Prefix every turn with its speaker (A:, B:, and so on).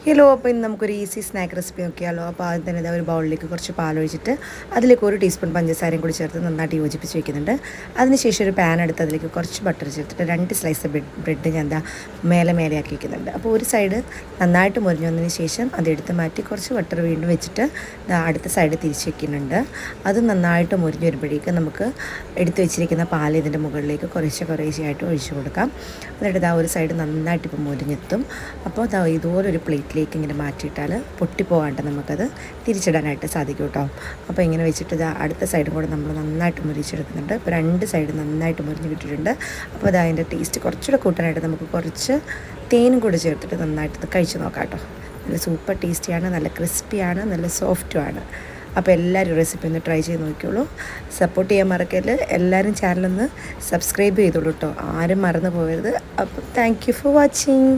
A: Hello, അപ്പോൾ ഇന്ന് നമുക്കൊരു ഈസി സ്നാക്ക് റെസിപ്പി നോക്കിയാലോ. അപ്പോൾ ആദ്യം തന്നെ ഇതാ ഒരു ബൗളിലേക്ക് കുറച്ച് പാലൊഴിച്ചിട്ട് അതിലേക്ക് 1 ടീസ്പൂൺ പഞ്ചസാരയും കൂടി ചേർത്ത് നന്നായിട്ട് യോജിപ്പിച്ച് വയ്ക്കുന്നുണ്ട്. അതിനുശേഷം ഒരു പാൻ എടുത്ത് അതിലേക്ക് കുറച്ച് ബട്ടർ ചേർത്തിട്ട് 2 സ്ലൈസ് ബ്രെഡ് ഞാൻ എന്താ മേലെയാക്കി വയ്ക്കുന്നുണ്ട്. അപ്പോൾ ഒരു സൈഡ് നന്നായിട്ട് മുരിഞ്ഞ് വന്നതിന് ശേഷം അതെടുത്ത് മാറ്റി കുറച്ച് ബട്ടർ വീണ്ടും വെച്ചിട്ട് അടുത്ത സൈഡ് തിരിച്ച് വയ്ക്കുന്നുണ്ട്. അത് നന്നായിട്ട് മുരിഞ്ഞ് വരുമ്പോഴേക്കും നമുക്ക് എടുത്ത് വെച്ചിരിക്കുന്ന പാൽ ഇതിൻ്റെ മുകളിലേക്ക് കുറേശ്ശെയായിട്ട് ഒഴിച്ചു കൊടുക്കാം. എന്നിട്ട് ഇതാ ഒരു സൈഡ് നന്നായിട്ട് ഇപ്പോൾ മുരിഞ്ഞെത്തും. അപ്പോൾ ഇതുപോലൊരു പ്ലേറ്റിലേക്ക് ഇങ്ങനെ മാറ്റിയിട്ടാൽ പൊട്ടിപ്പോകാണ്ട് നമുക്കത് തിരിച്ചിടാനായിട്ട് സാധിക്കും കേട്ടോ. അപ്പോൾ ഇങ്ങനെ വെച്ചിട്ട് അടുത്ത സൈഡും കൂടെ നമ്മൾ നന്നായിട്ട് മുരിച്ചെടുക്കുന്നുണ്ട്. ഇപ്പോൾ 2 സൈഡ് നന്നായിട്ട് മുരിഞ്ഞ് കിട്ടിയിട്ടുണ്ട്. അപ്പോൾ അതിൻ്റെ ടേസ്റ്റ് കുറച്ചുകൂടെ കൂട്ടാനായിട്ട് നമുക്ക് കുറച്ച് തേനും കൂടി ചേർത്തിട്ട് നന്നായിട്ട് കഴിച്ച് നോക്കാം കേട്ടോ. നല്ല സൂപ്പർ ടേസ്റ്റിയാണ്, നല്ല ക്രിസ്പിയാണ്, നല്ല സോഫ്റ്റുമാണ്. അപ്പോൾ എല്ലാവരും റെസിപ്പി ഒന്ന് ട്രൈ ചെയ്ത് നോക്കിയോളൂ. സപ്പോർട്ട് ചെയ്യാൻ മറക്കരുത്. എല്ലാവരും ചാനലൊന്ന് സബ്സ്ക്രൈബ് ചെയ്തോളൂ കേട്ടോ, ആരും മറന്നു പോകരുത്. അപ്പോൾ താങ്ക് യു ഫോർ വാച്ചിങ്.